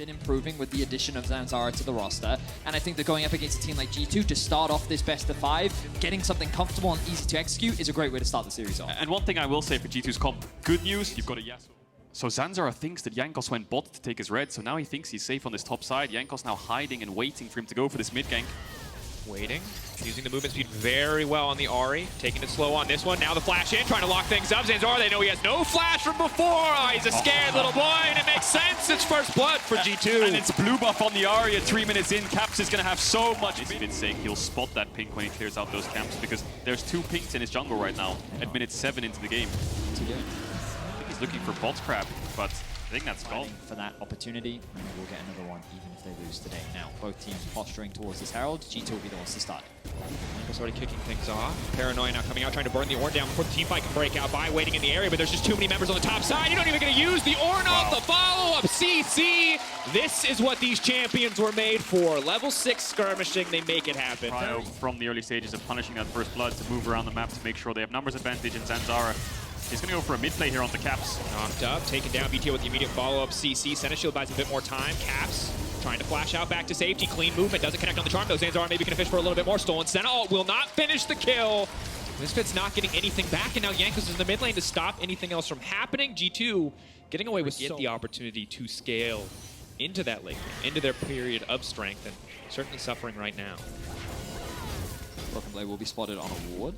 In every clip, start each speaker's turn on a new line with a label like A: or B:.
A: been improving with the addition of Zanzara to the roster, and I think that going up against a team like G2 to start off this best of 5, getting something comfortable and easy to execute is a great way to start the series off.
B: And one thing I will say for G2's comp, good news, you've got a Yasuo. So Zanzara thinks that Jankos went bot to take his red, so now he thinks he's safe on this top side. Jankos now hiding and waiting for him to go for this mid gank.
C: Waiting, using the movement speed very well on the Ahri, taking it slow on this one. Now the flash in, trying to lock things up. Zanzara, they know he has no flash from before. Oh, he's a scared little boy, and it makes sense. It's first blood for G2.
B: And it's blue buff on the Ahri at 3 minutes in. Caps is going to have so much. Misfits saying he'll spot that pink when he clears out those camps, because there's 2 pinks in his jungle right now at minute 7 into the game.
A: What's he doing?
B: I think he's looking for bot crab, but I think that's gone.
A: For that opportunity, and we'll get another one even if they lose today. Now, both teams posturing towards this Herald. G2 will be the ones to start.
C: Jankos already kicking things off. Paranoia now coming out, trying to burn the Ornn down before the team fight can break out by waiting in the area, but there's just too many members on the top side. You're not even going to use the Ornn off the follow-up. CC, this is what these champions were made for. Level 6 skirmishing, they make it happen.
B: Cryo from the early stages of punishing that first blood to move around the map to make sure they have numbers advantage, and Zanzara he's going to go for a mid play here on the Caps.
C: Knocked up, taken down. BTO with the immediate follow-up. CC, Seneshield buys a bit more time. Caps trying to flash out back to safety. Clean movement, doesn't connect on the charm though. Zanzara maybe going to fish for a little bit more. Stolen Senna will not finish the kill. Misfits not getting anything back, and now Jankos is in the mid lane to stop anything else from happening. G2 getting away with the opportunity to scale into that late game, into their period of strength, and certainly suffering right now.
A: Broken Blade will be spotted on a ward.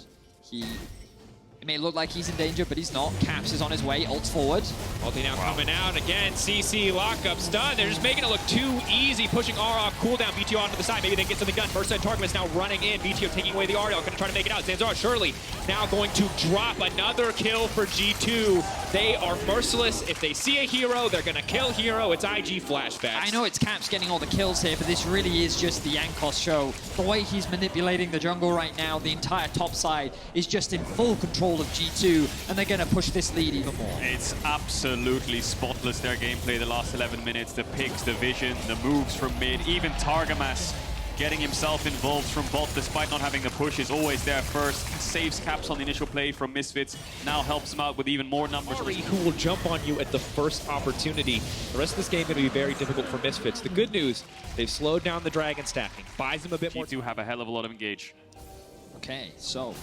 A: It may look like he's in danger, but he's not. Caps is on his way, ults forward.
C: Ulti now coming out again. CC lockup stun. They're just making it look too easy, pushing R off cooldown. BTO onto the side. Maybe they can get something done. Burst and Target is now running in. BTO taking away the Ariel, going to try to make it out. Zanzara surely now going to drop another kill for G2. They are merciless. If they see a hero, they're going to kill hero. It's IG flashbacks.
A: I know it's Caps getting all the kills here, but this really is just the Jankos show. The way he's manipulating the jungle right now, the entire top side is just in full control of G2, and they're going to push this lead even more.
B: It's absolutely spotless, their gameplay the last 11 minutes. The picks, the vision, the moves from mid, even Targamas getting himself involved from bot despite not having the push is always there first. Saves Caps on the initial play from Misfits, now helps him out with even more numbers.
C: Who will jump on you at the first opportunity. The rest of this game is going to be very difficult for Misfits. The good news, they've slowed down the dragon stacking, buys them a bit more.
B: G2 have a hell of a lot of engage.
A: Okay, so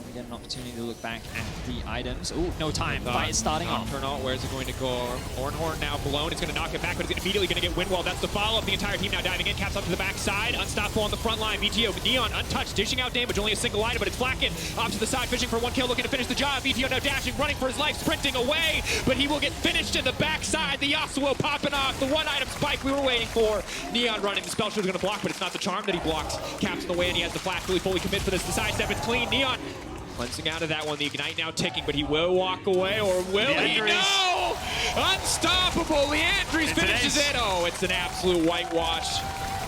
A: we get an opportunity to look back at the items. Ooh, no time. Fight is starting off.
C: Nocturnal, where's it going to go? Ornhorn now blown. It's going to knock it back, but it's immediately going to get Windwell. That's the follow-up. The entire team now diving in. Caps up to the backside. Unstoppable on the front line. BTO, Neon untouched, dishing out damage. Only a single item, but it's Flacken. Off to the side, fishing for 1 kill, looking to finish the job. BTO now dashing, running for his life, sprinting away, but he will get finished in the backside. The Yasuo popping off. The 1-item spike we were waiting for. Neon running. The spell shield is going to block, but it's not the charm that he blocks. Caps in the way, and he has the flash. Really fully commit for this. The sidestep is clean. Neon cleansing out of that one, the Ignite now ticking, but he will walk away, or will he? No! Unstoppable! Leandries finishes it! Oh, it's an absolute whitewash.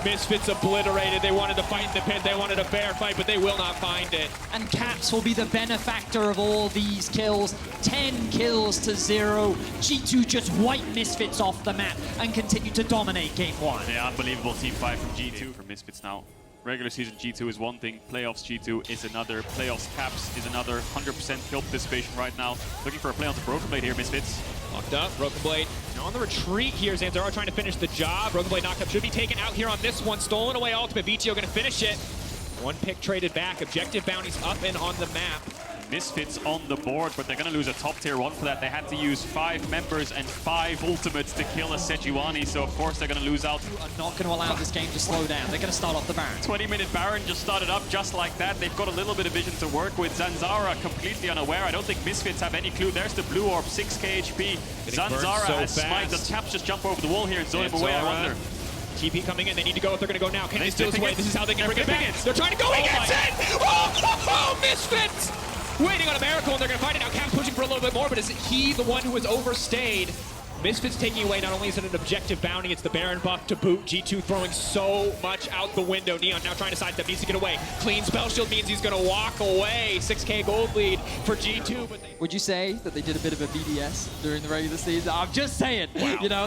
C: Misfits obliterated. They wanted to fight in the pit. They wanted a fair fight, but they will not find it.
A: And Caps will be the benefactor of all these kills. 10 kills to 0. G2 just wipe Misfits off the map and continue to dominate game 1.
B: Yeah, unbelievable team fight from G2. For Misfits now. Regular season G2 is one thing, playoffs G2 is another, playoffs Caps is another. 100% kill participation right now. Looking for a play on the Broken Blade here, Misfits.
C: Locked up, Broken Blade now on the retreat here. Zanzara trying to finish the job. Broken Blade knocked up, should be taken out here on this one. Stolen away ultimate, BTO going to finish it. 1 pick traded back, objective bounties up and on the map.
B: Misfits on the board, but they're going to lose a top tier 1 for that. They had to use 5 members and 5 ultimates to kill a Sejuani, so of course they're going to lose out.
A: Are not going to allow this game to slow down. They're going to start off the Baron.
B: 20-minute Baron just started up just like that. They've got a little bit of vision to work with. Zanzara completely unaware. I don't think Misfits have any clue. There's the blue orb, 6k HP. Zanzara has smite. Does Caps just jump over the wall here and zone him away, I wonder?
C: TP coming in, they need to go if they're going to go now. Can they steal his way? This is how they can bring it back. They're trying to go, he gets it! Oh, Misfits! Waiting on a miracle, and they're going to find it now. Caps pushing for a little bit more, but is he the one who has overstayed? Misfits taking away, not only is it an objective bounty, it's the Baron buff to boot. G2 throwing so much out the window. Neon now trying to sidestep, needs to get away. Clean spell shield means he's going to walk away. 6k gold lead for G2. But
A: would you say that they did a bit of a BDS during the regular season? I'm just saying. Wow. You know,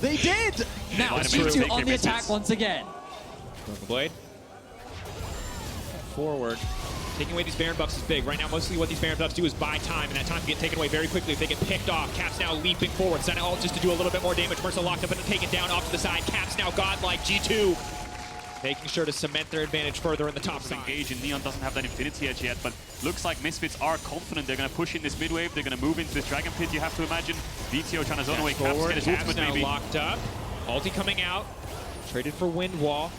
A: they did. Now G2 on the attack once again.
C: Broken Blade. Forward. Taking away these Baron buffs is big. Right now, mostly what these Baron buffs do is buy time, and that time can get taken away very quickly if they get picked off. Caps now leaping forward. Senna ult just to do a little bit more damage. Mercer locked up and taken down off to the side. Caps now godlike. G2 making sure to cement their advantage further in the top side.
B: Engage, and Neon doesn't have that Infinity Edge yet, but looks like Misfits are confident. They're going to push in this mid wave. They're going to move into this Dragon Pit, you have to imagine. VTO trying to zone away. Caps get his ultimate
C: now
B: maybe.
C: Locked up. Ulti coming out. Traded for Wind Wall.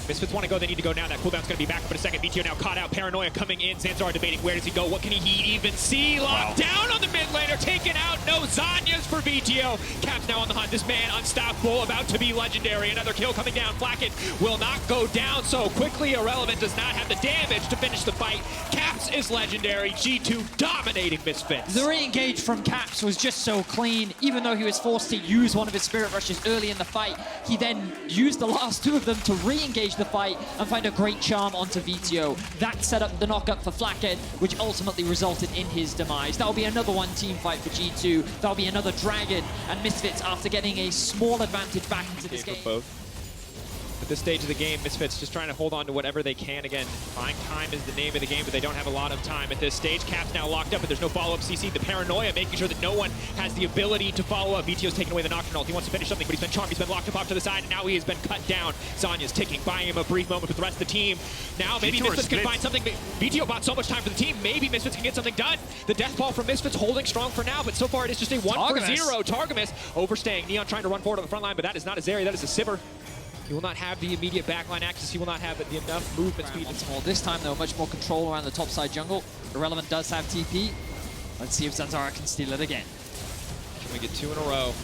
C: Misfits want to go, they need to go now. That cooldown's going to be back up in a second. VTO now caught out. Paranoia coming in. Zanzar debating where does he go. What can he even see? Locked down on the mid laner. Taken out. No Zanyas for VTO. Caps now on the hunt. This man unstoppable. About to be legendary. Another kill coming down. Flacket will not go down so quickly. Irrelevant does not have the damage to finish the fight. Caps is legendary. G2 dominating Misfits.
A: The re-engage from Caps was just so clean. Even though he was forced to use one of his Spirit Rushes early in the fight, he then used the last two of them to re-engage the fight and find a great charm onto VTO. That set up the knockup for Flackhead, which ultimately resulted in his demise. That'll be another one team fight for G2. That'll be another Dragon and Misfits after getting a small advantage back into this game.
C: Both. At this stage of the game, Misfits just trying to hold on to whatever they can. Again, buying time is the name of the game, but they don't have a lot of time at this stage. Caps now locked up, but there's no follow-up CC. The Paranoia making sure that no one has the ability to follow up. VTO's taking away the Nocturnal. He wants to finish something, but he's been charmed. He's been locked up off to the side, and now he has been cut down. Zanya's ticking, buying him a brief moment with the rest of the team. Now maybe Misfits can find something. VTO bought so much time for the team. Maybe Misfits can get something done. The death ball from Misfits holding strong for now, but so far it is just a 1-for-0. Targamas overstaying. Neon trying to run forward on the front line, but that is not a Zeri, that is a Sivir. He will not have the immediate backline access. He will not have enough movement speed.
A: This time, though, much more control around the top side jungle. Irrelevant does have TP. Let's see if Zanzara can steal it again.
C: Can we get two in a row?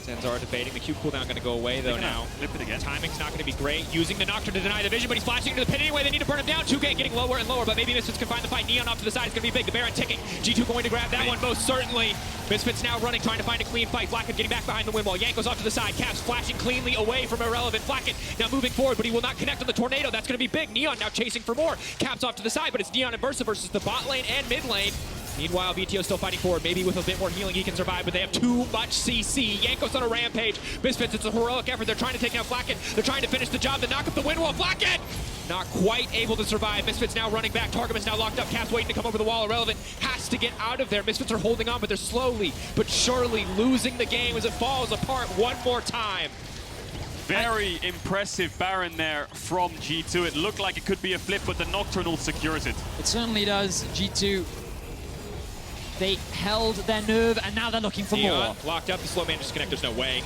C: Zanzara debating. The Q cooldown going to go away, though, now.
B: Flip it again.
C: Timing's not going to be great. Using the Nocturne to deny the vision, but he's flashing into the pit anyway. They need to burn him down. 2K getting lower and lower, but maybe Misfits can find the fight. Neon off to the side. It's going to be big. The Baron ticking. G2 going to grab that one, most certainly. Misfits now running, trying to find a clean fight. Flacket getting back behind the wind wall. Yanko's off to the side. Caps flashing cleanly away from Irrelevant. Flacket now moving forward, but he will not connect on the Tornado. That's going to be big. Neon now chasing for more. Caps off to the side, but it's Neon and Versa versus the bot lane and mid lane. Meanwhile, VTO still fighting forward. Maybe with a bit more healing he can survive, but they have too much CC. Yanko's on a rampage. Misfits, it's a heroic effort. They're trying to take down Flacket. They're trying to finish the job to knock up the wind wall. Flacket! Not quite able to survive. Misfits now running back. Targamas now locked up. Caps waiting to come over the wall. Irrelevant has to get out of there. Misfits are holding on, but they're slowly but surely losing the game as it falls apart one more time.
B: Very impressive Baron there from G2. It looked like it could be a flip, but the Nocturnal secures it.
A: It certainly does. G2, they held their nerve, and now they're looking for more.
C: Locked up. The slow man disconnect. There's no way.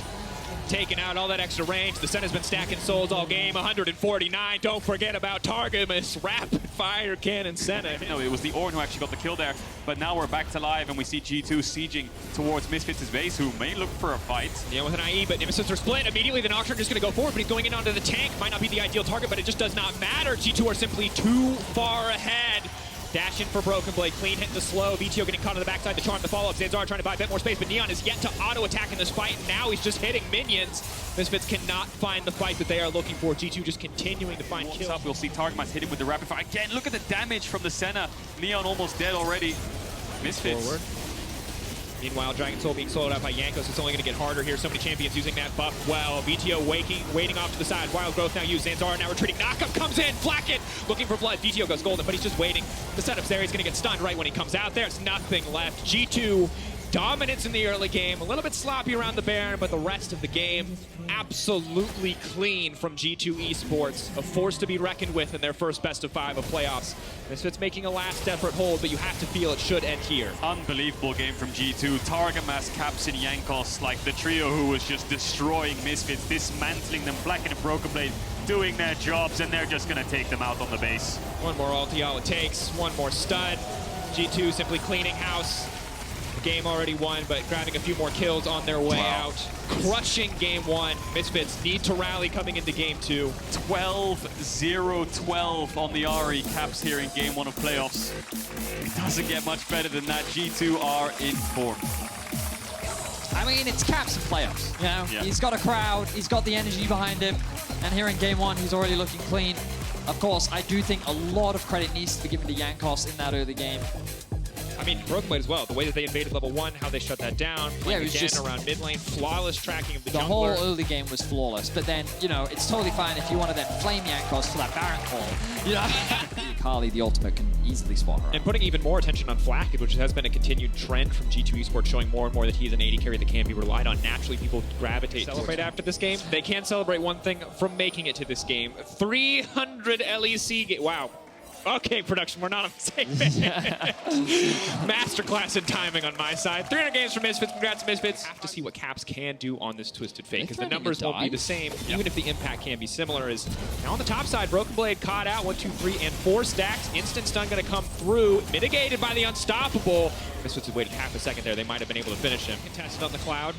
C: Taking out all that extra range. The Senna's been stacking souls all game. 149. Don't forget about Targamas. Rapid fire cannon Senna.
B: No, it was the Ornn who actually got the kill there. But now we're back to live, and we see G2 sieging towards Misfits' base, who may look for a fight.
C: Yeah, with an IE, but Misfits are split. Immediately, the Nocturne is going to go forward, but he's going in onto the tank. Might not be the ideal target, but it just does not matter. G2 are simply too far ahead. Dash in for Broken Blade, clean hit the slow. VTO getting caught on the backside, the charm, the follow-up. Zanzara trying to buy a bit more space, but Neon is yet to auto-attack in this fight. Now he's just hitting minions. Misfits cannot find the fight that they are looking for. G2 just continuing to find kills.
B: Up, we'll see Targamas hit him with the rapid fire. Again, look at the damage from the Senna. Neon almost dead already. Misfits.
C: Forward. Meanwhile, Dragon Soul being soloed out by Yankos. It's only going to get harder here. So many champions using that buff well. VTO waiting off to the side. Wild Growth now used. Zanzara now retreating. Knockup comes in. Flacket looking for blood. VTO goes golden, but he's just waiting. The setup's there. He's going to get stunned right when he comes out. There's nothing left. G2 dominance in the early game. A little bit sloppy around the Baron, but the rest of the game absolutely clean from G2 Esports. A force to be reckoned with in their first best-of-5 of playoffs. Misfits making a last-effort hold, but you have to feel it should end here.
B: Unbelievable game from G2. Targamas, Caps, and Yankos, like the trio who was just destroying Misfits, dismantling them. Flacket and Broken Blade doing their jobs, and they're just going to take them out on the base.
C: One more ulti, all it takes. One more stun. G2 simply cleaning house. The game already won, but grabbing a few more kills on their way out. Crushing game one. Misfits need to rally coming into game two.
B: 12-0-12 on the RE. Caps here in game one of playoffs. It doesn't get much better than that. G2 are in form.
A: I mean, it's Caps in playoffs. You know, he's got a crowd, he's got the energy behind him, and here in game one, he's already looking clean. Of course, I do think a lot of credit needs to be given to Yankos in that early game.
C: I mean, Broken Blade as well. The way that they invaded level 1, how they shut that down, playing
A: it was
C: again
A: just
C: around mid lane, flawless tracking of the
A: The
C: jungler.
A: whole early game was flawless, but then, you know, it's totally fine if you want to then flame Drakos to that Baron call. You know, Carly, the ultimate, can easily spot her.
C: And putting even more attention on Flackid, which has been a continued trend from G2 Esports, showing more and more that he's an AD carry that can be relied on. Naturally, people gravitate celebrate after this game. They can celebrate one thing from making it to this game. 300 LEC wow. Okay, production, we're not on the same page. Masterclass in timing on my side. 300 games for Misfits. Congrats, Misfits. Have to see what Caps can do on this Twisted Fate, because the numbers won't be the same, even if the impact can be similar. Is now on the top side, Broken Blade caught out 1, 2, 3, and 4 stacks. Instant stun going to come through, mitigated by the Unstoppable. Misfits have waited half a second there. They might have been able to finish him. Contested on the Cloud.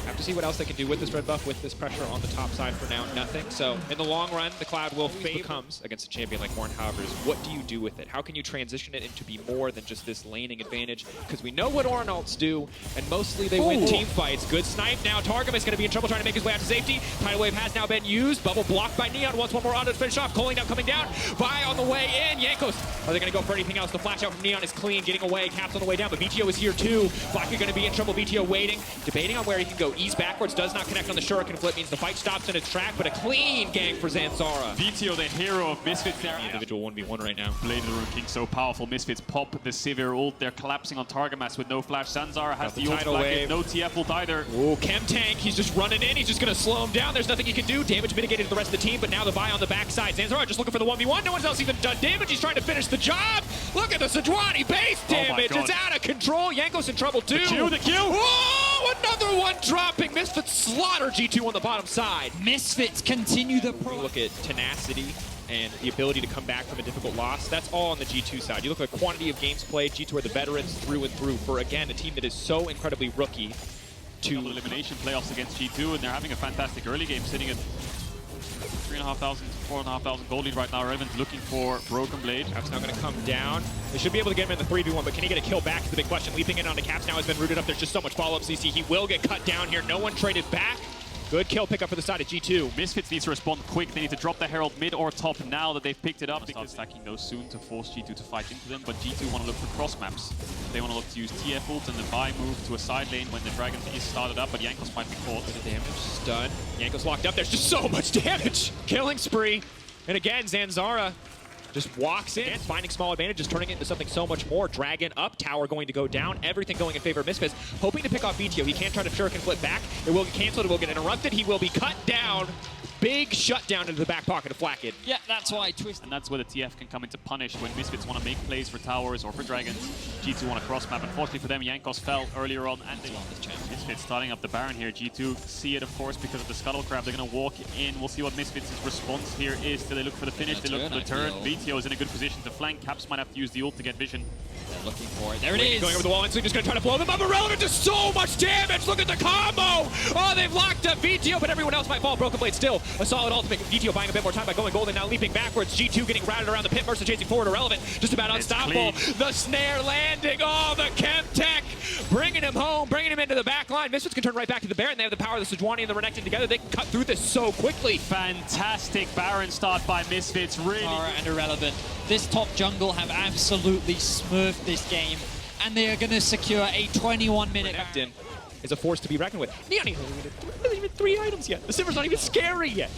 C: Have to see what else they can do with this red buff, with this pressure on the top side. For now, nothing. So in the long run, the Cloud will becomes against a champion like Horn. However, is what do you do with it? How can you transition it into be more than just this laning advantage? Because we know what Ornn ults do, and mostly they win team fights. Good snipe now. Targum is going to be in trouble trying to make his way out to safety. Tidal Wave has now been used. Bubble blocked by Neon. Wants one more on to finish off. Cooling down, coming down. Vi on the way in. Yankos. Are they going to go for anything else? The flash out from Neon is clean, getting away. Caps on the way down, but VTO is here too. Flacker going to be in trouble. VTO waiting, debating on where he can go. Ease backwards, does not connect on the Shuriken flip, means the fight stops in its track, but a clean gang for Zanzara.
B: VTO, the hero of Misfits there.
C: Individual 1v1 right now.
B: Blade of the Rune King so powerful. Misfits pop the Sivir ult. They're collapsing on Targamas with no flash. Zanzara has the ult.
C: Tidal wave.
B: No TF ult either.
C: Ooh, Chem Tank, he's just running in. He's just going to slow him down. There's nothing he can do. Damage mitigated to the rest of the team, but now the Vi on the backside. Zanzara just looking for the 1v1. No one's else even done damage. He's trying to finish the job. Look at the Sejuani base damage. It's out of control. Yanko's in trouble too.
B: The Q.
C: Oh, another one dropping. Misfits slaughter G2 on the bottom side.
A: Misfits continue the pro.
C: Look at tenacity and the ability to come back from a difficult loss. That's all on the G2 side. You look at quantity of games played. G2 are the veterans through and through for, again, a team that is so incredibly rookie. To
B: elimination playoffs against G2, and they're having a fantastic early game, sitting at 3,500 to 4,500 gold lead right now. Relevant looking for Broken Blade.
C: Caps now going to come down. They should be able to get him in the 3v1, but can he get a kill back is the big question. Leaping in onto Caps now has been rooted up. There's just so much follow-up CC. He will get cut down here. No one traded back. Good kill pickup for the side of G2.
B: Misfits needs to respond quick. They need to drop the Herald mid or top now that they've picked it up. Start stacking those soon to force G2 to fight into them, but G2 want to look for cross maps. They want to look to use TF ult and the Vi move to a side lane when the Dragon is started up, but Yankos might be caught.
C: Bit of damage, stun. Yankos locked up. There's just so much damage. Killing spree. And again, Zanzara just walks in, finding small advantages, turning it into something so much more. Dragon up, tower going to go down, everything going in favor of Misfits. Hoping to pick off VTO. He can't try to Shuriken flip back. It will get canceled, it will get interrupted. He will be cut down. Big shutdown into the back pocket of Flackid.
A: Yeah, that's why Twist.
B: And that's where the TF can come into punish when Misfits want to make plays for towers or for dragons. G2 want to cross map. Unfortunately for them, Yankos fell earlier on, and Misfits starting up the Baron here. G2 see it, of course, because of the Scuttle Crab. They're going to walk in. We'll see what Misfits' response here is. Do they look for the finish? They look for the turn. VTO is in a good position to flank. Caps might have to use the ult to get vision.
A: They're looking for it. There it is.
C: Going over the wall, and so just going to try to blow them up. Irrelevant to so much damage. Look at the combo. Oh, they've locked up VTO, but everyone else might fall. Broken Blade still a solid ultimate. VTO buying a bit more time by going golden, now leaping backwards. G2 getting routed around the pit. Mercer chasing forward. Irrelevant. Just about unstoppable. The snare landing. Oh, the Chem Tech bringing him home, bringing him into the back line. Misfits can turn right back to the Baron. They have the power of the Sejuani and the Renekton together. They can cut through this so quickly.
B: Fantastic Baron start by Misfits. Really.
A: And Irrelevant. This top jungle have absolutely smurfed this game, and they are going to secure a 21-minute
C: Renekton is a force to be reckoned with. Neon hasn't even 3 items yet. The Silver's not even scary yet.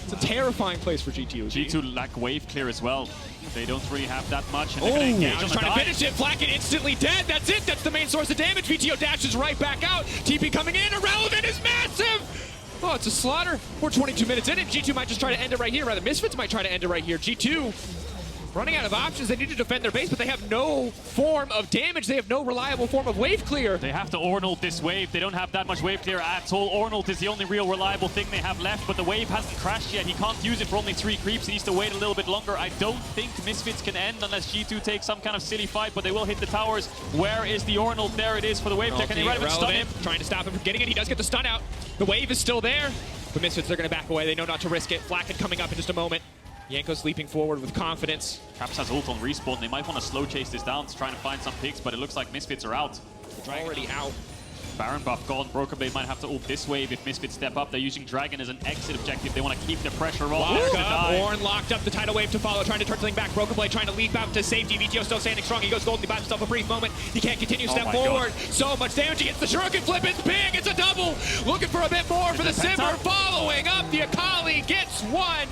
C: It's a terrifying place for G2.
B: G2 lack wave clear as well. They don't really have that much. And
C: they're just trying to finish it. Flackid instantly dead. That's it. That's the main source of damage. VTO dashes right back out. TP coming in. Irrelevant is massive. Oh, it's a slaughter. We're 22 minutes in, and G2 might just try to end it right here. Rather, Misfits might try to end it right here. G2 running out of options. They need to defend their base, but they have no form of damage. They have no reliable form of wave clear.
B: They have to Ornn ult this wave. They don't have that much wave clear at all. Ornn ult is the only real reliable thing they have left, but the wave hasn't crashed yet. He can't use it for only 3 creeps. He needs to wait a little bit longer. I don't think Misfits can end unless G2 takes some kind of silly fight, but they will hit the towers. Where is the Ornn ult? There it is for the wave tech. And Irrelevant stun him.
C: Trying to stop him from getting it. He does get the stun out. The wave is still there, but Misfits, they're going to back away. They know not to risk it. Flackid coming up in just a moment. Yankos leaping forward with confidence.
B: Caps has ult on respawn. They might want to slow chase this down to try and find some picks, but it looks like Misfits are out.
C: The Dragon already out.
B: Baron buff gone. Broken Blade might have to ult this wave if Misfits step up. They're using Dragon as an exit objective. They want to keep the pressure on.
C: Locked up, Ornn locked up, the tidal wave to follow, trying to turn something back. Broken Blade trying to leap out to safety. Vedius still standing strong. He goes golden, he buys himself a brief moment. He can't continue, step forward. God. So much damage, he gets the Shuriken flip, it's big, it's a double. Looking for a bit more for the Sivir, following up. The Akali gets one.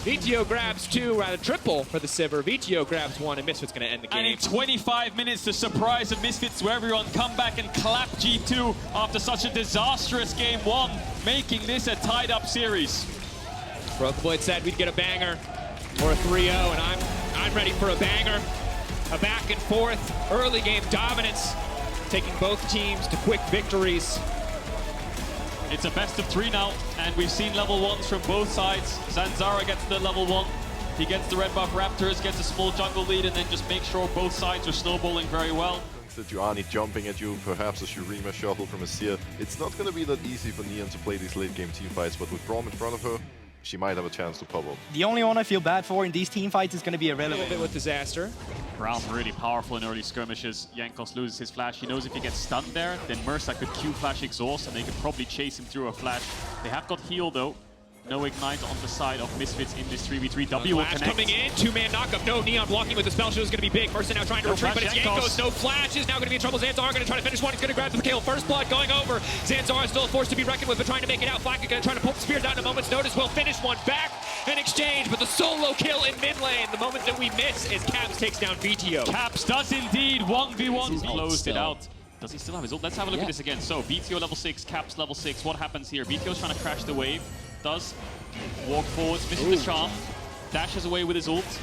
C: Vito grabs two, rather triple for the Sivir. Vito grabs one, and Misfits going to end the game.
B: And in 25 minutes, the surprise of Misfits, where everyone come back and clap G2 after such a disastrous game one, making this a tied-up series.
C: Broken Blade said we'd get a banger or a 3-0, and I'm ready for a banger. A back and forth, early game dominance, taking both teams to quick victories.
B: It's a best of 3 now, and we've seen level 1s from both sides. Zanzara gets the level 1. He gets the red buff Raptors, gets a small jungle lead, and then just makes sure both sides are snowballing very well.
D: That Juani jumping at you, perhaps a Shurima shuffle from a Seer. It's not going to be that easy for Neon to play these late game team fights, but with Braum in front of her, she might have a chance to pop up.
E: The only one I feel bad for in these team fights is going to be
C: A
E: Irrelevant.
C: little bit with disaster.
B: Braum really powerful in early skirmishes. Jankos loses his flash. He knows if he gets stunned there, then Mersa could Q flash exhaust, and they could probably chase him through a flash. They have got heal though. No ignite on the side of Misfits in this 3v3. W will connect.
C: Coming in, two-man knockup. No, Neon blocking with the spell shield is going to be big. Mersa now trying to retreat, but it's Jankos. No flash is now going to be in trouble. Zanzara going to try to finish one. He's going to grab the kill. First blood going over. Zanzara still a force to be reckoned with, but trying to make it out. Flacca going to try to pull the spears out in a moment's notice. Will finish one back in exchange, but the solo kill in mid lane. The moment that we miss is Caps takes down Vito.
B: Caps does indeed 1v1. Closed it out. Does he still have his ult? Let's have a look at this again. So, BTO level 6, Caps level 6. What happens here? BTO's trying to crash the wave. Does walk forwards, misses the charm. Dashes away with his ult.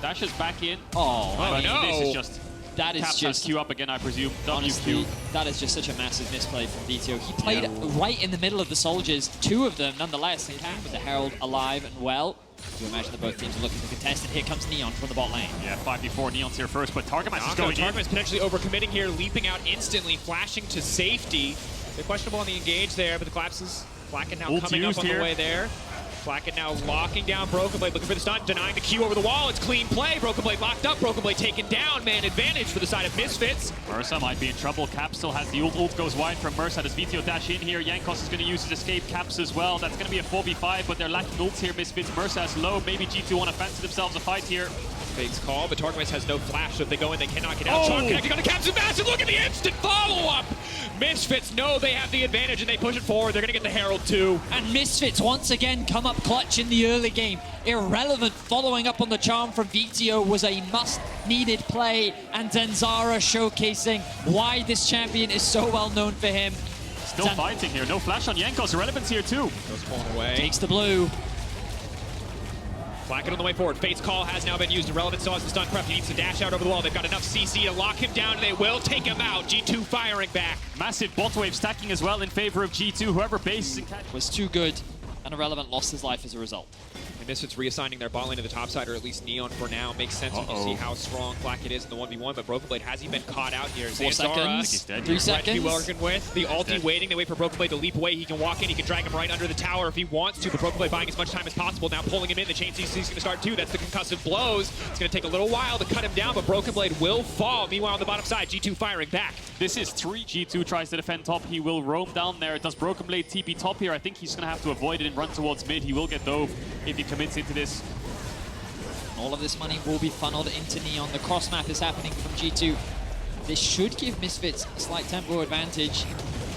B: Dashes back in.
A: Oh,
B: I mean,
C: no.
B: This is just...
A: that is
B: Caps
A: just...
B: has Q up again, I presume.
A: Honestly,
B: WQ.
A: that is just such a massive misplay from Vito. He played right in the middle of the soldiers, 2 of them nonetheless, and Cap with the Herald alive and well. You imagine that both teams are looking to contest, and here comes Neon from the bot lane.
B: Yeah, 5v4, Neon's here first, but Targamas is going in.
C: Targamas potentially overcommitting here, leaping out instantly, flashing to safety. They're questionable on the engage there, but the collapses. Flacken now coming up on the way there. Flacken now locking down Broken Blade, looking for the stun, denying the Q over the wall. It's clean play. Broken Blade locked up. Broken Blade taken down. Man advantage for the side of Misfits.
B: Mersa might be in trouble. Cap still has the ult. Ult goes wide from Mersa. Does Vito dash in here? Jankos is going to use his escape. Caps as well. That's going to be a 4v5, but they're lacking ults here. Misfits. Mersa is low. Maybe G2 want to fancy themselves a fight here.
C: Fakes call, but Targamas has no flash, so if they go in, they cannot get out. Charm connecting on the Caps and massive. Look at the instant follow-up. Misfits know they have the advantage, and they push it forward. They're going to get the Herald too.
A: And Misfits once again come up clutch in the early game. Irrelevant following up on the charm from Vito was a must-needed play, and Zanzara showcasing why this champion is so well known for him.
B: Still fighting here. No flash on Jankos. Irrelevant's here too.
C: Goes pulling away.
A: Takes the blue.
C: Flacken on the way forward. Fate's call has now been used. Irrelevant still has the stun prep. He needs to dash out over the wall. They've got enough CC to lock him down, and they will take him out. G2 firing back.
B: Massive bot wave stacking as well in favor of G2. Whoever bases and catch
A: Was too good, and Irrelevant lost his life as a result.
C: And Misfits reassigning their bot lane to the top side, or at least Neon for now. Makes sense when you see how strong Flacken is in the 1v1, but Broken Blade has he been caught out here.
A: 4 seconds, 3
C: Red
A: seconds.
C: working with the ulti waiting. They wait for Broken Blade to leap away. He can walk in. He can drag him right under the tower if he wants to. But Broken Blade buying as much time as possible. Now pulling him in. The chain CC is going to start too. That's the concussive blows. It's going to take a little while to cut him down, but Broken Blade will fall. Meanwhile, on the bottom side, G2 firing back.
B: This is 3. G2 tries to defend top. He will roam down there. Does Broken Blade TP top here? I think he's going to have to avoid it and run towards mid. He will get dove if he commits into this.
A: All of this money will be funneled into Neon. The cross map is happening from G2. This should give Misfits a slight tempo advantage.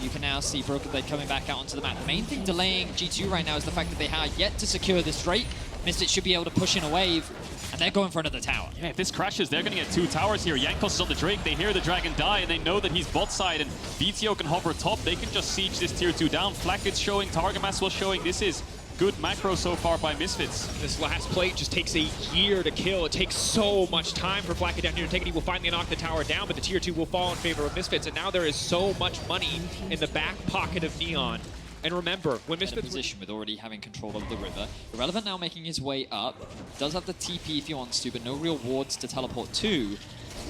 A: You can now see Broken Blade coming back out onto the map. The main thing delaying G2 right now is the fact that they have yet to secure this Drake. Misfits should be able to push in a wave, and they're going for another tower.
B: Yeah, if this crashes, they're going to get 2 towers here. Jankos is on the Drake. They hear the Dragon die, and they know that he's bot side, and BTO can hover top. They can just siege this tier 2 down. Flacket's showing, Targamas was showing. This is good macro so far by Misfits.
C: This last plate just takes a year to kill. It takes so much time for Flacket down here to take it. He will finally knock the tower down, but the tier 2 will fall in favor of Misfits, and now there is so much money in the back pocket of Neon. And remember, when Misfits...
A: In a position with already having control of the river. Irrelevant now making his way up. Does have the TP if he wants to, but no real wards to teleport to.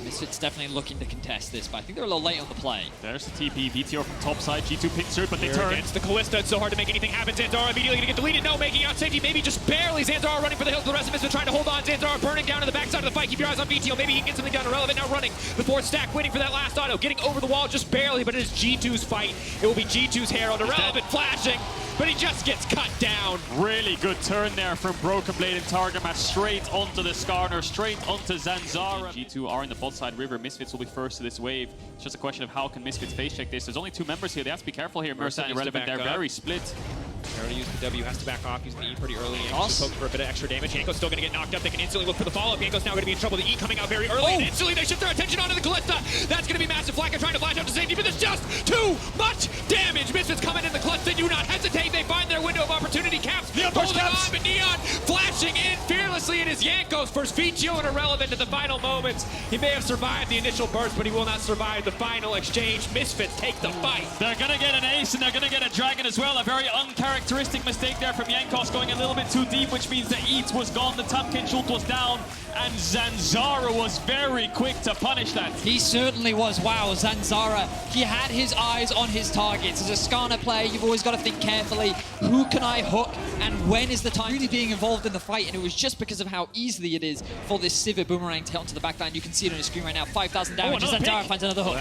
A: Misfits definitely looking to contest this, but I think they're a little late on the play.
B: There's the TP, VTO from top side, G2 picks through, but they
C: Here
B: turn.
C: against the Callista, it's so hard to make anything happen. Zanzara immediately gonna get deleted. No, making out safety, maybe just barely. Zanzara running for the hills. The rest of Misfits trying to hold on. Zanzara burning down to the backside of the fight. Keep your eyes on VTO. Maybe he can get something done. Irrelevant now running. The fourth stack waiting for that last auto. Getting over the wall just barely, but it is G2's fight. It will be G2's Herald. Irrelevant flashing, but he just gets cut down.
B: Really good turn there from Broken Blade and Targamas straight onto the Skarner, straight onto Zanzara. G2 are in the bot side river. Misfits will be first to this wave. It's just a question of how can Misfits face check this. There's only 2 members here. They have to be careful here. Mersa and Irrelevant, they're very split.
C: Already used the W, has to back off, using the E pretty early. Yanko's poking for a bit of extra damage. Yanko's still going to get knocked up. They can instantly look for the follow-up. Yanko's now going to be in trouble. The E coming out very early, and instantly they shift their attention onto the Callista. That's going to be massive. Flacker trying to flash out to safety, but there's just too much damage. Misfits coming in. The Callista do not hesitate. They find their window of opportunity. Caps holding on, but Neon flashing in fearlessly. It is Yanko's first VTO and Irrelevant at the final moments. He may have survived the initial burst, but he will not survive the final exchange. Misfits take the fight.
B: They're going to get an ace, and they're going to get a dragon as well. A very uncharacteristic mistake there from Yankos, going a little bit too deep, which means the Eats was gone, the Tamkin Schult was down, and Zanzara was very quick to punish that.
A: He certainly was. Wow, Zanzara, he had his eyes on his targets. As a Skarner player, you've always got to think carefully, who can I hook, and when is the time really being involved in the fight, and it was just because of how easily it is for this Sivir Boomerang to hit onto the backline. You can see it on your screen right now, 5,000 damage, as Zanzara finds another hook.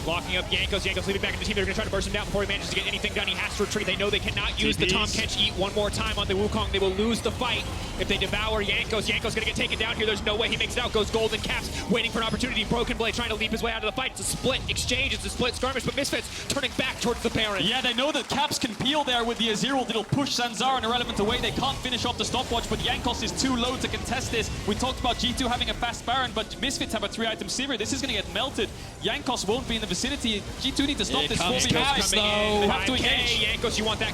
C: Locking up Yankos. Yankos leaving back in the team. They're going to try to burst him down before he manages to get anything done. He has to retreat. They know they cannot use the Tahm Kench Eat one more time on the Wukong. They will lose the fight if they devour Yankos. Yankos going to get taken down here. There's no way he makes it out. Goes Golden. Caps waiting for an opportunity. Broken Blade trying to leap his way out of the fight. It's a split exchange. It's a split skirmish, but Misfits turning back towards the Baron.
B: Yeah, they know that Caps can peel there with the Azirul. It'll push Zanzara and Irrelevant away. They can't finish off the stopwatch, but Yankos is too low to contest this. We talked about G2 having a fast Baron, but Misfits have a 3-item Sivir. This is going to get melted. Yankos won't be in the vicinity. G2 need to stop this.
C: They
B: have to engage.
C: Yankos, you want that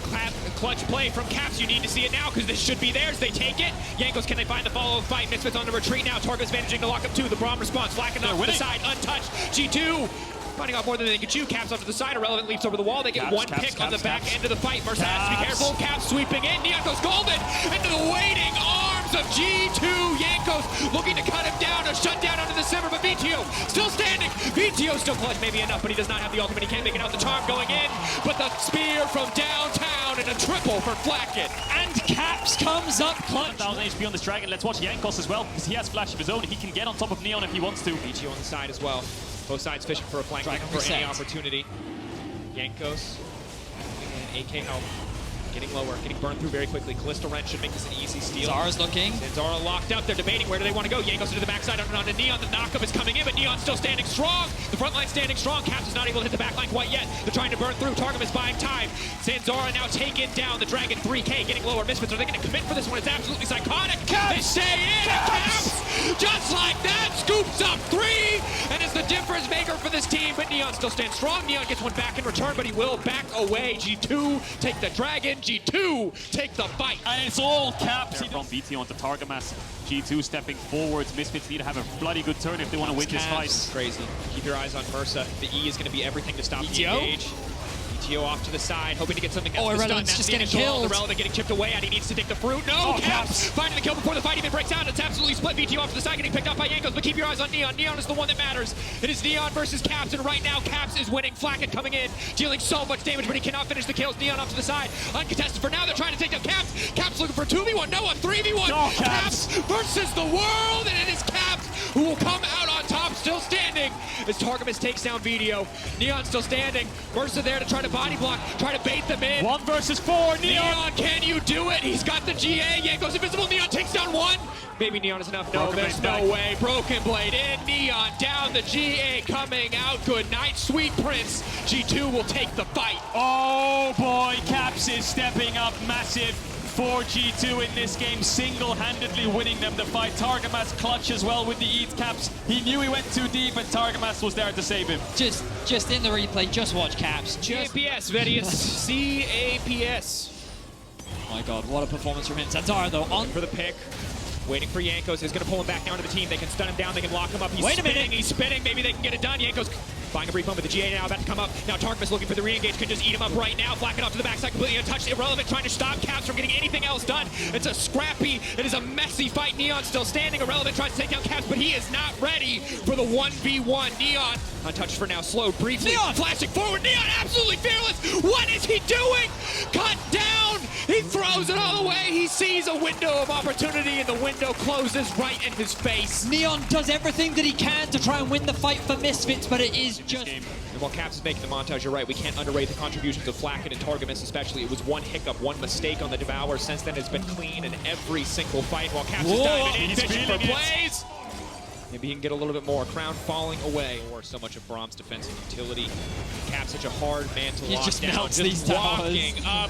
C: clutch play from Caps. You need to see it now because this should be theirs. They take it. Yankos, can they find the follow-up fight? Misfits on the retreat now. Target's managing to lock up 2. The Braum response. Flacken off to the side. Untouched. G2 finding out more than they can chew. Caps off to the side. Irrelevant leaps over the wall. They get one pick on the back end of the fight. Mersa has to be careful. Caps sweeping in. Neon goes golden into the waiting arms of G2. Yankos looking to cut him down. A shutdown under the Sivir, but VTO still standing. VTO still clutch, maybe enough, but he does not have the ultimate. He can't make it out. The charm going in, but the spear from downtown and a triple for Flacken.
A: And Caps comes up clutch.
B: 1,000 HP on this dragon. Let's watch Yankos as well, because he has flash of his own. He can get on top of Neon if he wants to.
C: VTO on the side as well. Both sides fishing for a flank, looking for any opportunity. Yankos, and AK help. Getting lower, getting burned through very quickly. Callista Wrench should make this an easy steal.
A: Zara's looking.
C: Zanzara locked up. They're debating where do they want to go. Yankos into the backside onto Neon. The knockup is coming in, but Neon's still standing strong. The front line standing strong. Caps is not able to hit the back line quite yet. They're trying to burn through. Targum is buying time. Zanzara now taken down. The Dragon 3K getting lower. Misfits, are they going to commit for this one? It's absolutely psychotic. Caps! They stay in. Caps! Just like that, scoops up 3 and is the difference maker for this team. But Neon still stands strong. Neon gets one back in return, but he will back away. G2 take the Dragon. G2 take the fight.
B: And it's all Caps. From BT onto Targamas. G2 stepping forwards. Misfits need to have a bloody good turn if they want to win this fight.
C: Crazy. Keep your eyes on Mersa. The E is going to be everything to stop the engage. BTO off to the side, hoping to get something else.
A: Irrelevant's just getting killed.
C: Irrelevant getting chipped away, and he needs to take the fruit. No, Caps finding the kill before the fight even breaks out. It's absolutely split. BTO off to the side, getting picked up by Yankos, but keep your eyes on Neon. Neon is the one that matters. It is Neon versus Caps, and right now Caps is winning. Flacken coming in, dealing so much damage, but he cannot finish the kills. Neon off to the side, uncontested for now. They're trying to take down Caps. Caps looking for 2v1, no, a 3v1. Caps versus the world, and it is Caps who will come out on top, still standing, as Targamas takes down Vedius. Neon still standing. Mersa there to try to body block, try to bait them in.
B: 1 versus 4.
C: Neon, can you do it? He's got the GA. Yankos invisible. Neon takes down 1. Maybe Neon is enough. No, there's no way. Broken Blade in. Neon down. The GA coming out. Good night, sweet prince. G2 will take the fight.
B: Oh boy, Caps is stepping up massive for G2 in this game, single-handedly winning them the fight. Targamas clutch as well with the Eat. Caps, he knew he went too deep, and Targamas was there to save him.
A: Just in the replay, just watch Caps.
C: CAPS, Vedius. CAPS.
A: Oh my god, what a performance from him. Zanzara though, on
C: for the pick. Waiting for Yankos. He's going to pull him back down to the team. They can stun him down. They can lock him up. He's
A: Wait a
C: spinning.
A: minute.
C: He's spinning. Maybe they can get it done. Yankos Buying a brief moment, the GA now about to come up. Now Tarkmas looking for the re-engage, could just eat him up right now. Flacken off to the backside, completely untouched. Irrelevant trying to stop Caps from getting anything else done. It's a scrappy, it is a messy fight. Neon still standing. Irrelevant tries to take down Caps, but he is not ready for the 1v1. Neon untouched for now, slowed briefly. Neon flashing forward. Neon absolutely fearless. What is he doing? Cut down. He throws it all away. He sees a window of opportunity and the window closes right in his face.
A: Neon does everything that he can to try and win the fight for Misfits, but it is just...
C: And while Caps is making the montage, you're right, we can't underrate the contributions of Flacken and Targamas especially. It was one hiccup, one mistake on the Devour. Since then, it's been clean in every single fight. While Caps is diving in, fishing for plays. Maybe he can get a little bit more. Crown falling away. Or so much of Brahm's defensive utility. Caps such a hard man to lock
A: just
C: down.
A: melts these towers.
C: Walking up.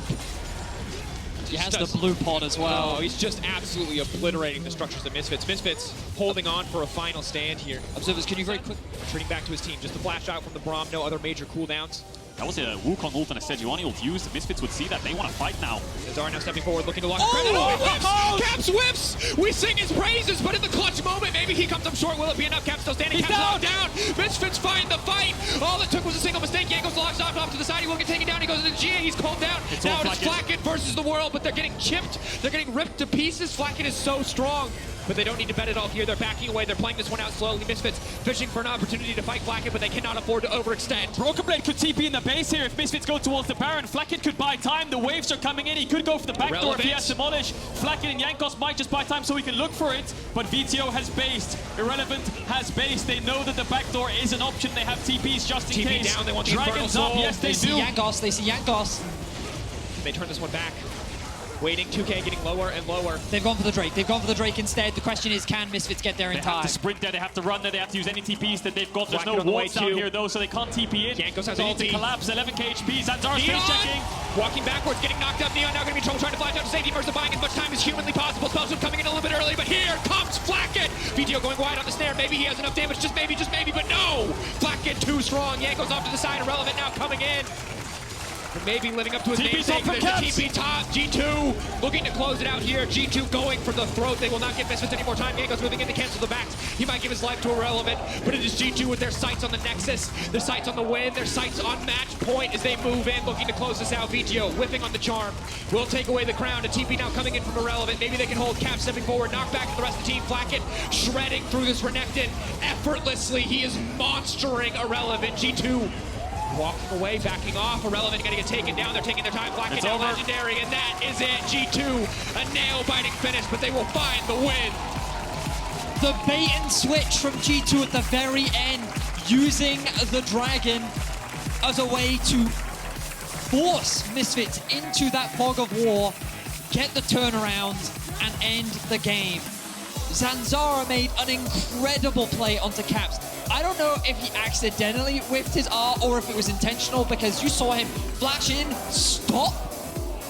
A: He has the blue pod as well.
C: Oh, he's just absolutely obliterating the structures of Misfits. Misfits holding on for a final stand here.
A: Observers, can you very quick...
C: Returning back to his team. Just a flash out from the Braum. No other major cooldowns.
B: That was a Wukong ult and a Sejuani ult used. The Misfits would see that. They want to fight now.
C: Zara now stepping forward, looking to lock the credit. Oh, Caps whips! We sing his praises, but in the clutch moment, maybe he comes up short. Will it be enough? Caps still standing. Caps locked down. Misfits find the fight. All it took was a single mistake. Yanko's locks off to the side. He will get taken down. He goes into GA. He's called down. Now it's Flacken versus the world, but they're getting chipped. They're getting ripped to pieces. Flacken is so strong. But they don't need to bet it all here. They're backing away. They're playing this one out slowly. Misfits fishing for an opportunity to fight Flacken, but they cannot afford to overextend.
F: Broken Blade could TP in the base here if Misfits go towards the Baron. Flacken could buy time. The waves are coming in. He could go for the backdoor if he has Demolish. Flacken and Jankos might just buy time so he can look for it. But VTO has based. Irrelevant has based. They know that the backdoor is an option. They have TPs just in
C: TP
F: case.
C: down. They want the
F: Dragons up. Yes, they do.
A: see Jankos. They see Jankos.
C: They turn this one back. Waiting, 2K getting lower and lower.
A: They've gone for the Drake. They've gone for the Drake instead. The question is, can Misfits get there in time?
B: They have to sprint there, they have to run there, they have to use any TPs that they've got. There's no
C: Flacken
B: wards down here though, so they can't TP in.
C: Jankos has
B: they need
C: ulti.
B: to collapse, 11k HP. Zanzara's face checking.
C: Walking backwards, getting knocked up. Neon now going to be in trouble trying to flash out to safety. Mercer buying as much time as humanly possible. Spellswim coming in a little bit early, but here comes Flacken. VTO going wide on the snare. Maybe he has enough damage, just maybe, but no! Flacken too strong. Jankos off to the side. Irrelevant now coming in. But maybe living up to his namesake. There's a TP top. G2 looking to close it out here. G2 going for the throat. They will not give Misfits any more time. Jankos moving in to cancel the backs. He might give his life to Irrelevant, but it is G2 with their sights on the Nexus, their sights on the win, their sights on match point as they move in, looking to close this out. VTO whipping on the charm. Will take away the crown. A TP now coming in from Irrelevant. Maybe they can hold Cap stepping forward. Knock back to the rest of the team. Flacken shredding through this Renekton effortlessly. He is monstering Irrelevant. G2 walking away, backing off. Irrelevant going to get taken down. They're taking their time. Flacken now legendary, and that is it. G2, a nail-biting finish, but they will find the win.
A: The bait and switch from G2 at the very end, using the Dragon as a way to force Misfits into that fog of war, get the turnaround, and end the game. Zanzara made an incredible play onto Caps. I don't know if he accidentally whipped his R or if it was intentional, because you saw him flash in, stop.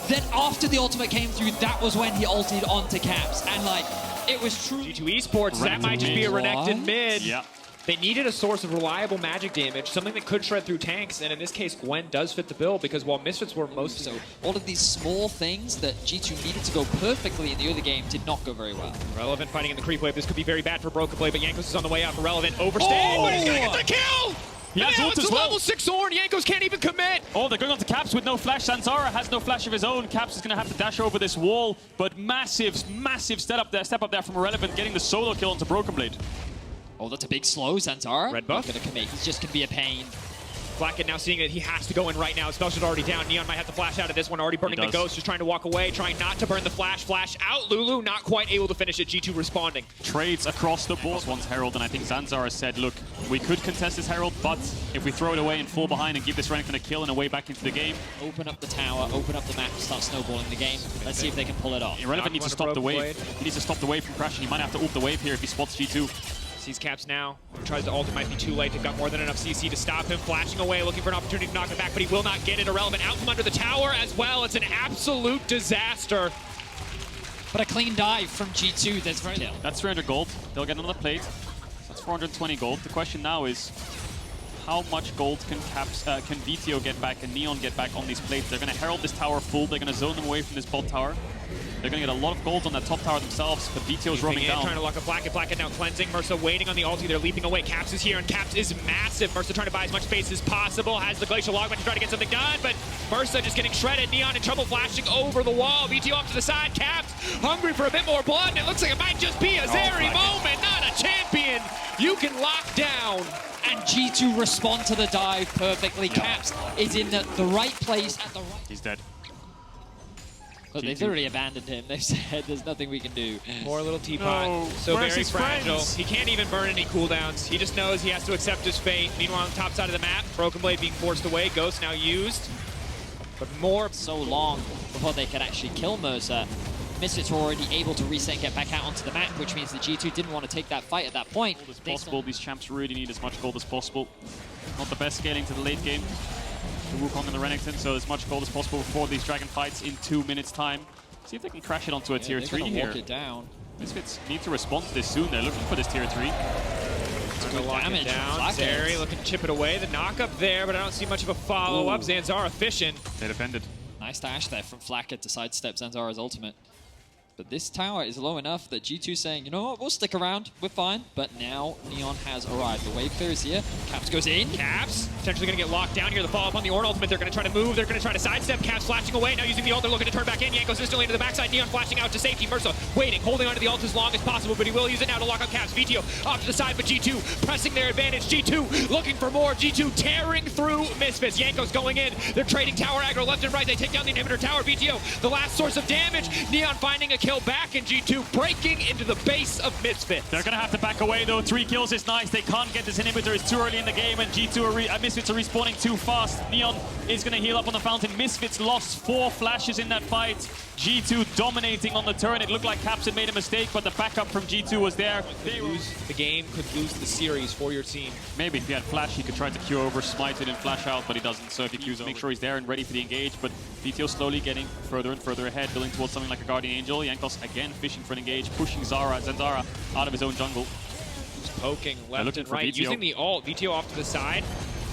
A: Then after the ultimate came through, that was when he ulted onto Caps. And like, it was true.
C: G2 Esports, that might just be a Renekton mid.
B: Yeah.
C: They needed a source of reliable magic damage, something that could shred through tanks, and in this case, Gwen does fit the bill, because while Misfits were most...
A: So all of these small things that G2 needed to go perfectly in the other game did not go very well.
C: Irrelevant fighting in the creep wave. This could be very bad for Broken Blade, but Jankos is on the way up. Irrelevant overstaying, but he's going to get the kill!
F: Yeah,
C: it's a level 6 Ornn. Jankos can't even commit.
F: Oh, they're going on to Caps with no flash. Zanzara has no flash of his own. Caps is going to have to dash over this wall, but massive step up there from Irrelevant, getting the solo kill onto Broken Blade.
A: Oh, that's a big slow, Zanzara.
C: Red buff.
A: Not gonna commit. He's just gonna be a pain.
C: Flacken now seeing that he has to go in right now. Spellshot already down. Neon might have to flash out of this one. Already burning the ghost. Just trying to walk away. Trying not to burn the flash. Flash out. Lulu not quite able to finish it. G2 responding.
B: Trades across the board. One's Herald, and I think Zanzara said, look, we could contest this Herald, but if we throw it away and fall behind and give this Renekton a kill and a way back into the game.
A: Open up the tower, open up the map, start snowballing the game. Let's see if they can pull it off.
B: Irrelevant needs to stop the wave. He needs to stop the wave from crashing. He might have to ult the wave here if he spots G2.
C: Sees Caps now. Tries to ult, it might be too late. They've got more than enough CC to stop him. Flashing away, looking for an opportunity to knock it back, but he will not get it. Irrelevant out from under the tower as well. It's an absolute disaster.
A: But a clean dive from G2. That's very little.
B: That's 300 gold. They'll get another plate. That's 420 gold. The question now is, how much gold can VTO get back and Neon get back on these plates? They're going to herald this tower full. They're going to zone them away from this bot tower. They're going to get a lot of gold on that top tower themselves, but VTO's roaming down.
C: Trying to lock up Flacket now cleansing. Mersa waiting on the ulti. They're leaping away. Caps is here, and Caps is massive. Mersa trying to buy as much space as possible. Has the Glacial Logman to try to get something done, but Mersa just getting shredded. Neon in trouble, flashing over the wall. VTO off to the side. Caps hungry for a bit more blood, and it looks like it might just be a Zeri moment. Not a champion you can lock down.
A: And G2 respond to the dive perfectly. Caps is in the right place at the right...
B: He's dead.
A: But they've already abandoned him. They've said there's nothing we can do.
C: More little teapot.
B: No.
C: So
B: Where's
C: very
B: his
C: fragile.
B: friends?
C: He can't even burn any cooldowns. He just knows he has to accept his fate. Meanwhile, on the top side of the map, Broken Blade being forced away. Ghost now used. But more...
A: So long before they could actually kill Mersa. Misfits were already able to reset and get back out onto the map, which means the G2 didn't want to take that fight at that point.
B: As possible, these champs really need as much gold as possible. Not the best scaling to the late game. The Wukong and the Renekton, so as much gold as possible before these dragon fights in 2 minutes time. See if they can crash it onto a tier 3 here.
A: Walk it down.
B: Misfits need to respond to this soon. They're looking for this tier 3.
C: Good lock it down. Zeri looking to chip it away. The knock up there, but I don't see much of a follow-up. Zanzara fishing.
B: They defended.
A: Nice dash there from Flacket to sidestep Zanzara's ultimate. But this tower is low enough that G2 saying, you know what, we'll stick around, we're fine. But now Neon has arrived. The wave clear is here. Caps goes in.
C: Caps potentially going to get locked down here. The follow-up on the Ornn ultimate. They're going to try to move. They're going to try to sidestep. Caps flashing away. Now using the ult. They're looking to turn back in. Yanko's instantly into the backside. Neon flashing out to safety. Mersa waiting, holding onto the ult as long as possible, but he will use it now to lock up Caps. VTO off to the side, but G2 pressing their advantage. G2 looking for more. G2 tearing through Misfits. Yanko's going in. They're trading tower aggro left and right. They take down the inhibitor tower. VTO, the last source of damage. Neon finding a kill back, and G2 breaking into the base of Misfits.
B: They're going to have to back away, though. 3 kills is nice. They can't get this inhibitor. It's too early in the game, and Misfits are respawning too fast. Neon is going to heal up on the fountain. Misfits lost 4 flashes in that fight. G2 dominating on the turn. It looked like Caps had made a mistake, but the backup from G2 was there.
C: They lose the game, could lose the series for your team.
B: Maybe if he had flash, he could try to Q over, smite it, and flash out, but he doesn't. So if he Qs, make sure he's there and ready for the engage. But VTO slowly getting further and further ahead, building towards something like a Guardian Angel. Jankos again fishing for an engage, pushing Zanzara out of his own jungle.
C: Just poking left and right,
B: VTO.
C: using the ult. VTO off to the side.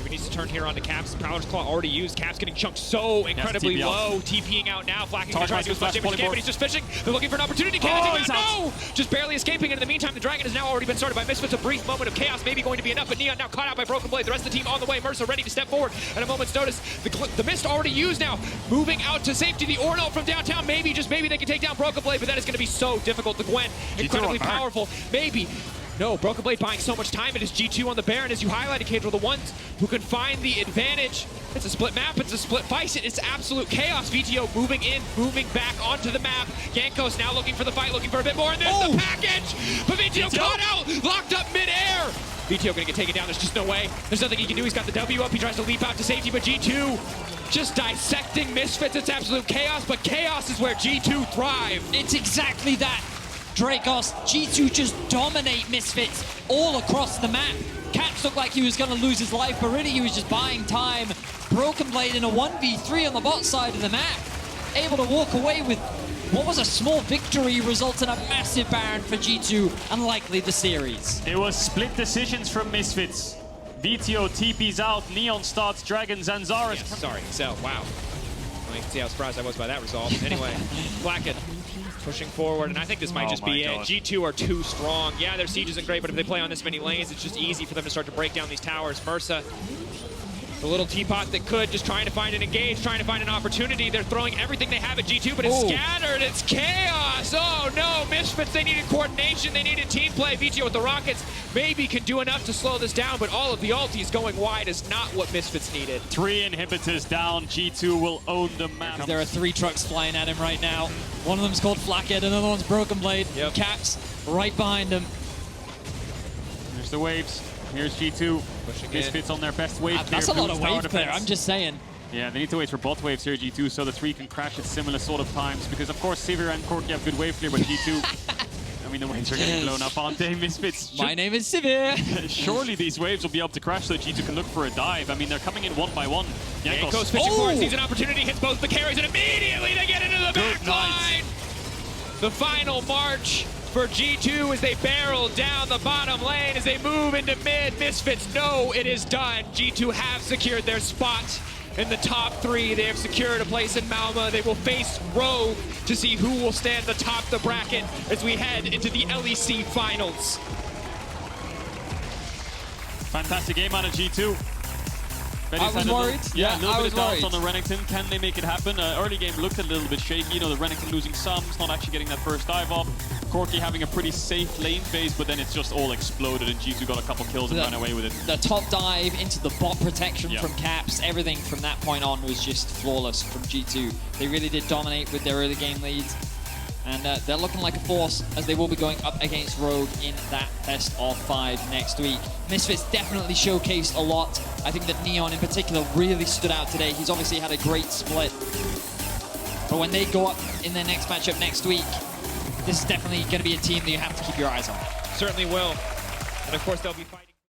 C: He needs to turn here onto Caps. Prowler's Claw already used. Caps getting chunked so incredibly low. TPing out now. Flacking to try to do as much damage as he can, but he's just fishing. They're looking for an opportunity. Can't no! Just barely escaping. And in the meantime, the Dragon has now already been started by Misfits. A brief moment of chaos maybe going to be enough, but Neon now caught out by Broken Blade. The rest of the team on the way. Mersa ready to step forward at a moment's notice. The Mist already used now. Moving out to safety. The Ornn ult from downtown. Maybe, just maybe they can take down Broken Blade, but that is going to be so difficult. The Gwen, incredibly powerful. Maybe. No, Broken Blade buying so much time. It is G2 on the Baron, as you highlighted, Caedrel, the ones who can find the advantage. It's a split map, it's a split fight, it's absolute chaos. VTO moving in, moving back onto the map. Jankos now looking for the fight, looking for a bit more, and there's the package! But VTO caught out, locked up mid-air! VTO gonna get taken down, there's just no way. There's nothing he can do, he's got the W up, he tries to leap out to safety, but G2 just dissecting Misfits. It's absolute chaos, but chaos is where G2 thrive.
A: It's exactly that. Drakos, G2 just dominate Misfits all across the map. Caps looked like he was going to lose his life, but really he was just buying time. Broken Blade in a 1v3 on the bot side of the map. Able to walk away with what was a small victory, results in a massive Baron for G2 and likely the series.
B: It was split decisions from Misfits. VTO TP's out, Neon starts Dragon, Zanzara.
C: Yes, sorry, so wow. You can see how surprised I was by that result. Anyway, Blacken pushing forward, and I think this might just be it. G2 are too strong. Yeah, their siege isn't great, but if they play on this many lanes, it's just easy for them to start to break down these towers. Mersa, the little teapot that could, just trying to find an engage, trying to find an opportunity. They're throwing everything they have at G2, but it's scattered. It's chaos. Oh no, Misfits, they needed coordination. They needed team play. VTO with the Rockets maybe can do enough to slow this down, but all of the ultis going wide is not what Misfits needed.
B: 3 inhibitors down. G2 will own the map.
A: There are 3 trucks flying at him right now. One of them's called Flackhead, another one's Broken Blade.
C: Yep.
A: Caps right behind him.
B: There's the waves. Here's G2. Misfits on their best wave.
A: That's a lot of wave clear, I'm just saying.
B: Yeah, they need to wait for both waves here, G2, so the 3 can crash at similar sort of times. Because, of course, Sivir and Corki have good wave clear, but G2... I mean, the waves are getting blown up, aren't they, Misfits?
A: My name is Sivir.
B: Surely these waves will be able to crash so G2 can look for a dive. I mean, they're coming in one by one.
C: Jankos fishing for it, sees an opportunity, hits both the carries, and immediately they get into the back line! The final march for G2 as they barrel down the bottom lane, as they move into mid. Misfits know it is done. G2 have secured their spot in the top 3. They have secured a place in Malma. They will face Rogue to see who will stand atop the bracket as we head into the LEC finals.
B: Fantastic game out of G2.
A: I was worried.
B: Yeah, a little
A: I
B: bit
A: was
B: of doubt
A: worried.
B: on the Renekton. Can they make it happen? Early game looked a little bit shaky. You know, the Renekton losing sums, not actually getting that first dive off. Corki having a pretty safe lane phase, but then it's just all exploded and G2 got a couple kills and ran away with it.
A: The top dive into the bot protection
B: Yeah.
A: from Caps, everything from that point on was just flawless from G2. They really did dominate with their early game leads. And they're looking like a force as they will be going up against Rogue in that best of 5 next week. Misfits definitely showcased a lot. I think that Neon in particular really stood out today. He's obviously had a great split. But when they go up in their next matchup next week, this is definitely going to be a team that you have to keep your eyes on.
C: Certainly will. And of course, they'll be fighting.